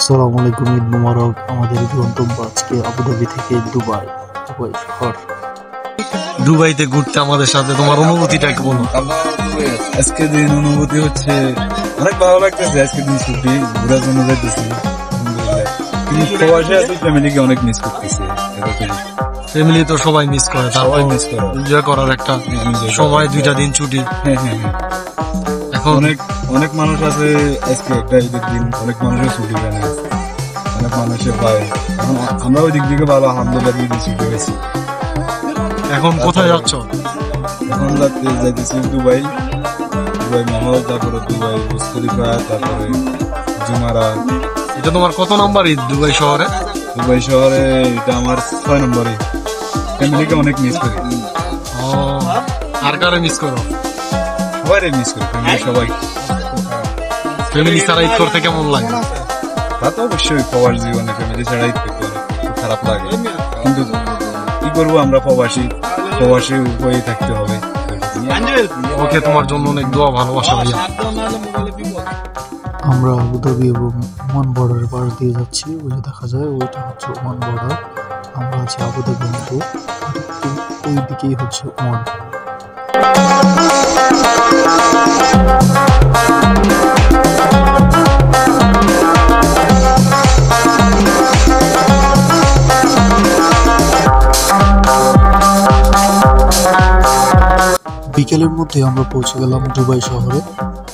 আসসালামু আলাইকুম, ঈদ মোবারক। আমাদের গন্তব্য আজকে আবুধাবি থেকে দুবাই শহর। দুবাইতে ঘুরতে আমাদের সাথে তোমার অনুভূতিটা কি বলো? আজকে দিন অনুভূতি হচ্ছে অনেক ভালো লাগতেছে। আজকে দিন ছুটি, ঘোরার জন্য যাইতেছি। কিন্তু প্রবাসে আছি, ফ্যামিলিকে অনেক মিস করতেছি। ফ্যামিলি তো সবাই মিস করে, সবাই মিস করে। এনজয় করার একটা সময়, 2টা দিন ছুটি। হ্যাঁ। এখন অনেক মানুষ আছে, আজকে একটা ঈদের দিন অনেক মানুষের ছুটি পায় না, অনেক মানুষের পায়। এখন আমরা ওই দিক থেকে ভালো, আলহামদুলিল্লাহ ঈদের ছুটি পেয়েছি। এখন কোথায় যাচ্ছ? এখন যাইতেছি দুবাই মহল, তারপরে দুবাই বুর্জ খলিফা, তারপরে জুমারা। এটা তোমার কত নাম্বার ঈদ দুবাই শহরে? দুবাই শহরে এটা আমার 6 নম্বরে। ফ্যামিলিকে অনেক মিস করি। আর কারে মিস করো? সবাই মিস করি, ফ্যামিলি সবাই। ফ্যামিলি ছাড়া ঈদ করতে কেমন লাগে? তা তো অবশ্যই, প্রবাস জীবনে ফ্যামিলি ছাড়া ঈদ করতে খুব খারাপ লাগে, কিন্তু কি করবো, আমরা প্রবাসী হয়ে থাকতে হবে। ওকে, তোমার জন্য অনেক দোয়া, ভালোবাসা ভাইয়া। আমরা আবুধাবি এবং ওমান বর্ডারের পাশ দিয়ে যাচ্ছি। ওই যে দেখা যায়, ওইটা হচ্ছে ওমান বর্ডার। আমরা আছি আবুধাবি মতো, ওই দিকেই হচ্ছে ওমান। বিকেলের মধ্যে আমরা পৌঁছে গেলাম দুবাই শহরে।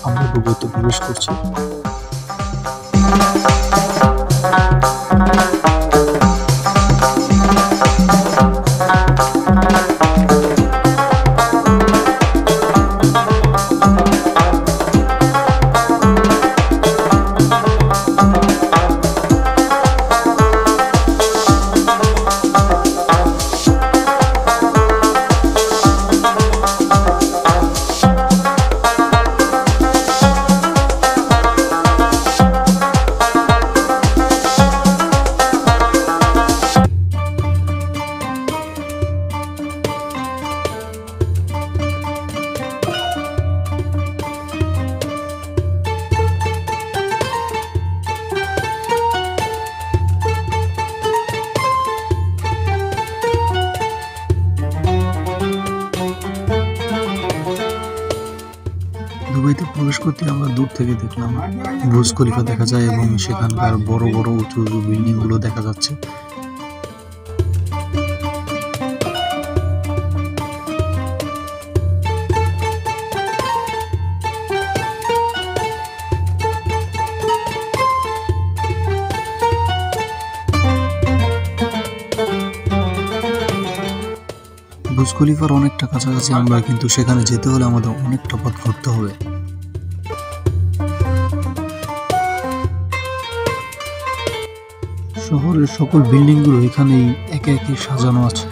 আমরা দুবাইতে প্রবেশ করছি। দুবাইতে প্রবেশ করতে আমরা দূর থেকে দেখলাম বুর্জ খলিফা দেখা যায় এবং সেখানকার বড় বড় উঁচু উঁচু বিল্ডিং গুলো দেখা যাচ্ছে। বুর্জ খলিফার অনেকটা কাছাকাছি আমরা, কিন্তু সেখানে যেতে হলে আমাদের অনেকটা পথ ঘুরতে হবে। শহরের সকল বিল্ডিং গুলো এখানেই একে একে সাজানো আছে।